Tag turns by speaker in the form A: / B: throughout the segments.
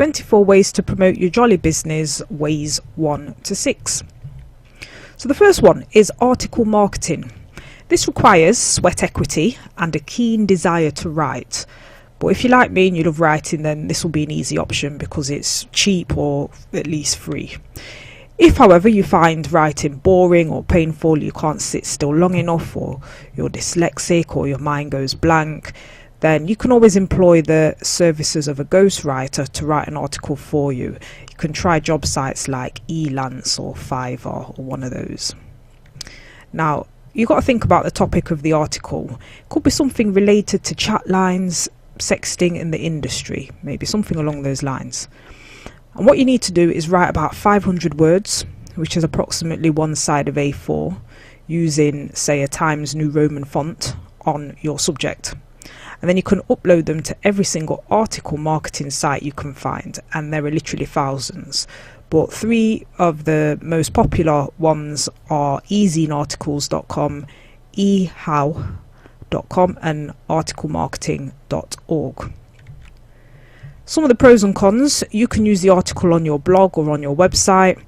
A: 24 ways to promote your Jolly business, ways 1 to 6. So the first one is article marketing. This requires sweat equity and a keen desire to write. But if you're like me and you love writing, then this will be an easy option because it's cheap or at least free. If, however, you find writing boring or painful, you can't sit still long enough, or you're dyslexic, or your mind goes blank, then you can always employ the services of a ghostwriter to write an article for you. You can try job sites like Elance or Fiverr or one of those. Now, you've got to think about the topic of the article. It could be something related to chat lines, sexting in the industry, maybe something along those lines. And what you need to do is write about 500 words, which is approximately one side of A4, using, say, a Times New Roman font on your subject. And then you can upload them to every single article marketing site you can find, and there are literally thousands. But 3 of the most popular ones are easyinarticles.com, ehow.com and articlemarketing.org. Some of the pros and cons: you can use the article on your blog or on your website.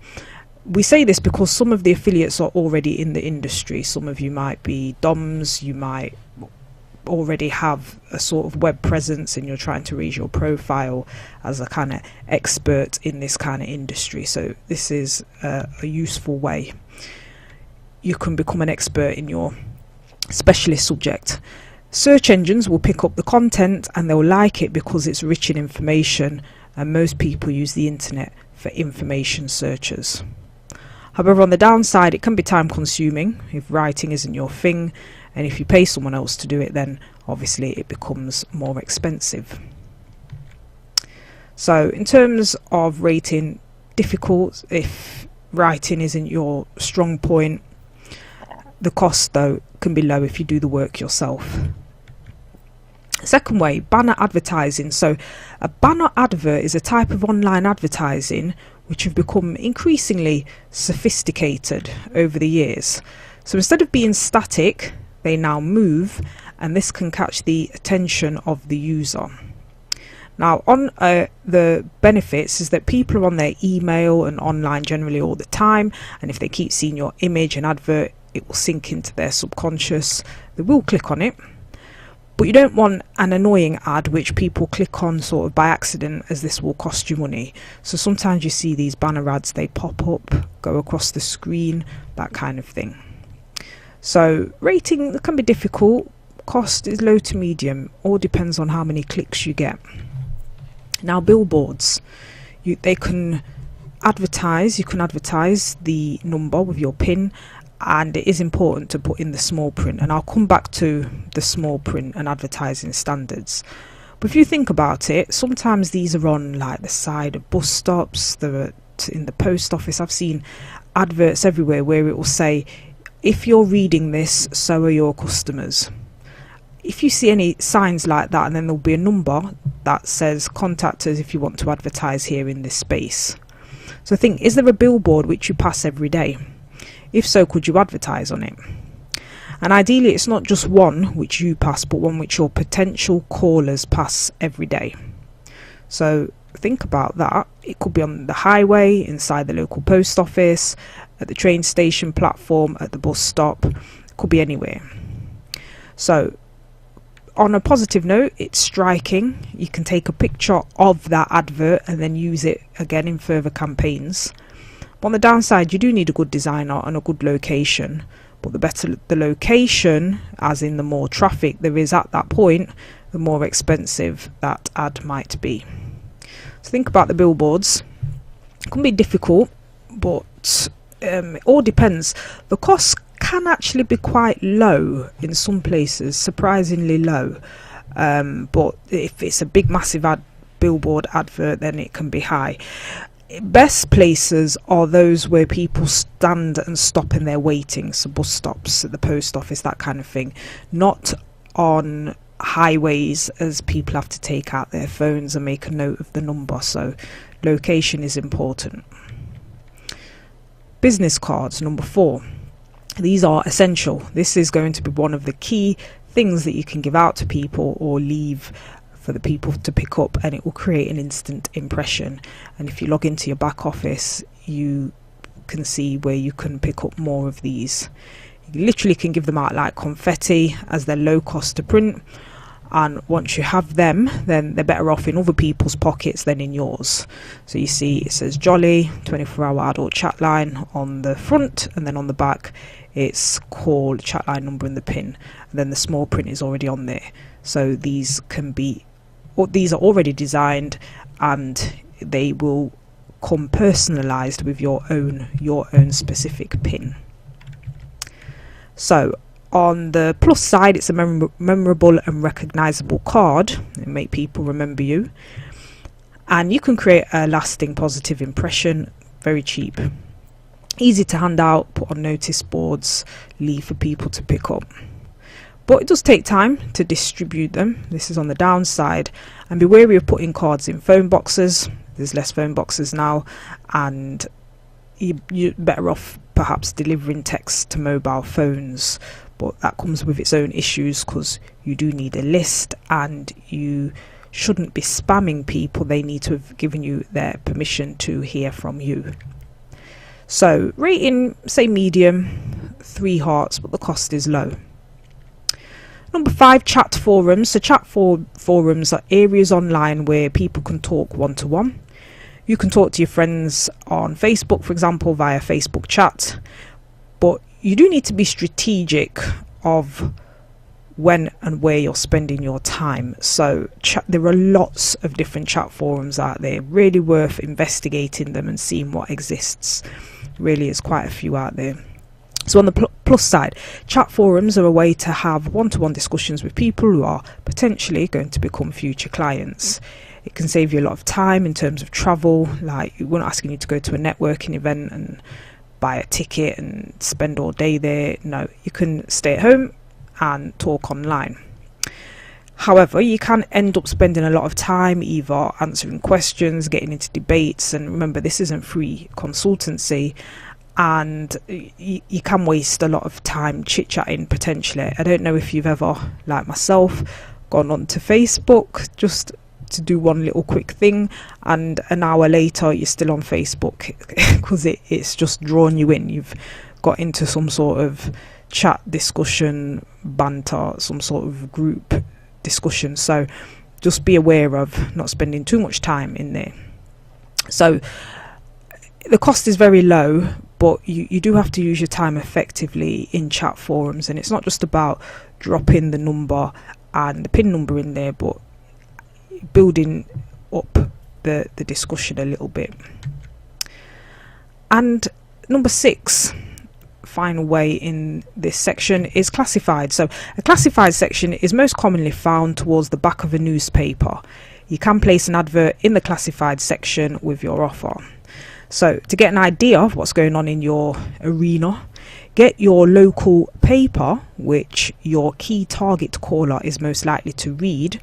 A: We say this because some of the affiliates are already in the industry. Some of you might be DOMs, you might already have a sort of web presence and you're trying to raise your profile as a kind of expert in this kind of industry. So this is a useful way. You can become an expert in your specialist subject. Search engines will pick up the content and they'll like it because it's rich in information, and most people use the internet for information searches. However, on the downside, it can be time consuming if writing isn't your thing, and if you pay someone else to do it, then obviously it becomes more expensive. So in terms of rating difficult, if writing isn't your strong point, the cost though can be low if you do the work yourself. Second way, banner advertising. So a banner advert is a type of online advertising which have become increasingly sophisticated over the years. So instead of being static, they now move, and this can catch the attention of the user. Now, on the benefits is that people are on their email and online generally all the time, and if they keep seeing your image and advert, it will sink into their subconscious. They will click on it. But you don't want an annoying ad which people click on sort of by accident, as this will cost you money. So sometimes you see these banner ads, they pop up, go across the screen, that kind of thing. So rating can be difficult. Cost is low to medium, all depends on how many clicks you get. Now, billboards, they can advertise. You can advertise the number with your PIN, and it is important to put in the small print, and I'll come back to the small print and advertising standards. But if you think about it, sometimes these are on like the side of bus stops, they're in the post office. I've seen adverts everywhere where it will say, if you're reading this, so are your customers. If you see any signs like that, and then there'll be a number that says contact us if you want to advertise here in this space. So think, is there a billboard which you pass every day? If so, could you advertise on it? And ideally, it's not just one which you pass, but one which your potential callers pass every day. So think about that. It could be on the highway, inside the local post office, at the train station platform, at the bus stop. It could be anywhere. So on a positive note, it's striking. You can take a picture of that advert and then use it again in further campaigns. On the downside, you do need a good designer and a good location, but the better the location, as in the more traffic there is at that point, the more expensive that ad might be. So think about the billboards. It can be difficult, but it all depends. The costs can actually be quite low in some places, surprisingly low, but if it's a big massive billboard advert, then it can be high. Best places are those where people stand and stop in their waiting, so bus stops, at the post office, that kind of thing. Not on highways, as people have to take out their phones and make a note of the number, so location is important. Business cards, number 4. These are essential. This is going to be one of the key things that you can give out to people or leave for the people to pick up, and it will create an instant impression. And if you log into your back office, you can see where you can pick up more of these. You literally can give them out like confetti, as they're low cost to print, and once you have them, then they're better off in other people's pockets than in yours. So you see it says Joli 24-hour adult chatline on the front, and then on the back it's called chatline number and the pin, and then the small print is already on there. So these are already designed, and they will come personalized with your own specific pin. So on the plus side, it's a memorable and recognizable card. It make people remember you, and you can create a lasting positive impression. Very cheap, easy to hand out, put on notice boards, leave for people to pick up. But it does take time to distribute them. This is on the downside, and be wary of putting cards in phone boxes. There's less phone boxes now, and you're better off perhaps delivering text to mobile phones, but that comes with its own issues, because you do need a list, and you shouldn't be spamming people. They need to have given you their permission to hear from you. So rating, say medium, 3 hearts, but the cost is low. Number 5, chat forums. So chat forums are areas online where people can talk one-to-one. You can talk to your friends on Facebook, for example, via Facebook chat, but you do need to be strategic of when and where you're spending your time. So there are lots of different chat forums out there, really worth investigating them and seeing what exists. Really is quite a few out there. So on the plus side, chat forums are a way to have one-to-one discussions with people who are potentially going to become future clients. It can save you a lot of time in terms of travel. Like, we're not asking you to go to a networking event and buy a ticket and spend all day there. No, you can stay at home and talk online. However, you can end up spending a lot of time either answering questions, getting into debates, and remember, this isn't free consultancy, and you can waste a lot of time chit-chatting potentially. I don't know if you've ever, like myself, gone onto Facebook just to do one little quick thing, and an hour later you're still on Facebook because it's just drawn you in. You've got into some sort of chat discussion, banter, some sort of group discussion. So just be aware of not spending too much time in there. So the cost is very low, but you do have to use your time effectively in chat forums, and it's not just about dropping the number and the pin number in there, but building up the discussion a little bit. And number 6, final way in this section, is classified. So a classified section is most commonly found towards the back of a newspaper. You can place an advert in the classified section with your offer. So to get an idea of what's going on in your arena, get your local paper, which your key target caller is most likely to read,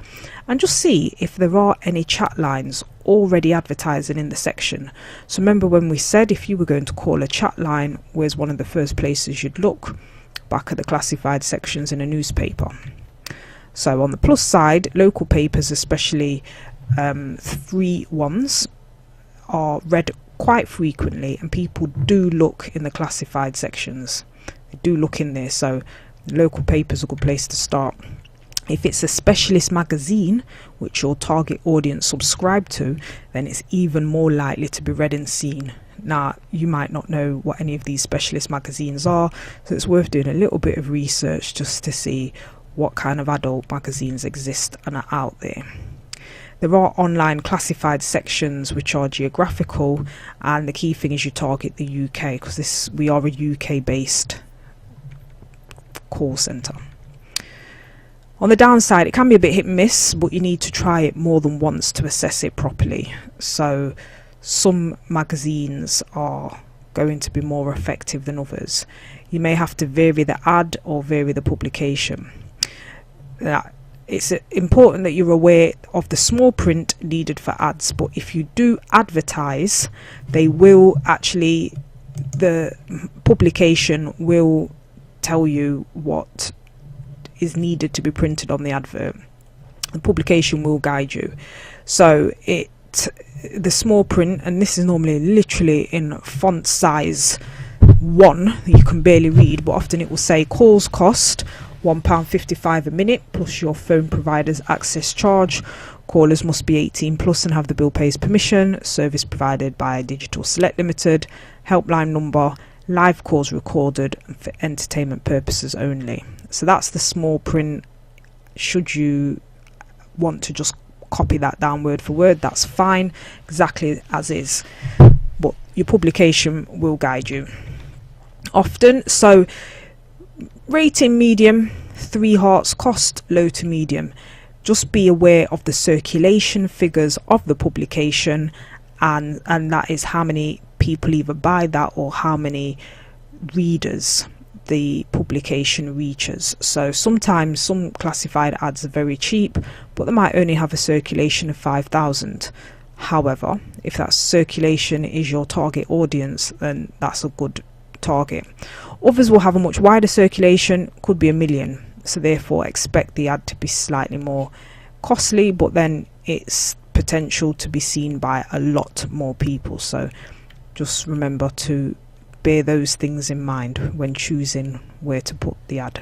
A: and just see if there are any chat lines already advertising in the section. So remember when we said if you were going to call a chat line, where's one of the first places you'd look? Back at the classified sections in a newspaper. So on the plus side, local papers, especially free ones, are read quite frequently, and people do look in the classified sections. They do look in there, so the local paper is a good place to start. If it's a specialist magazine which your target audience subscribe to, then it's even more likely to be read and seen. Now, you might not know what any of these specialist magazines are, so it's worth doing a little bit of research just to see what kind of adult magazines exist and are out there. There are online classified sections which are geographical, and the key thing is you target the UK, because we are a UK based call centre. On the downside, it can be a bit hit and miss, but you need to try it more than once to assess it properly. So some magazines are going to be more effective than others. You may have to vary the ad or vary the publication. It's important that you're aware of the small print needed for ads, but if you do advertise, the publication will tell you what is needed to be printed on the advert. the publication will guide you. So the small print, and this is normally literally in font size 1, you can barely read, but often it will say calls cost £1.55 a minute plus your phone provider's access charge. Callers must be 18 plus and have the bill payer's permission. Service provided by Digital Select Limited. Helpline number. Live calls recorded for entertainment purposes only. So that's the small print. Should you want to just copy that down word for word, that's fine, exactly as is, but your publication will guide you often. So rating medium, 3 hearts, cost low to medium. Just be aware of the circulation figures of the publication, and that is how many people either buy that or how many readers the publication reaches. So sometimes some classified ads are very cheap, but they might only have a circulation of 5,000. However, if that circulation is your target audience, then that's a good target. Others will have a much wider circulation, could be 1 million, so therefore expect the ad to be slightly more costly, but then it's potential to be seen by a lot more people. So just remember to bear those things in mind when choosing where to put the ad.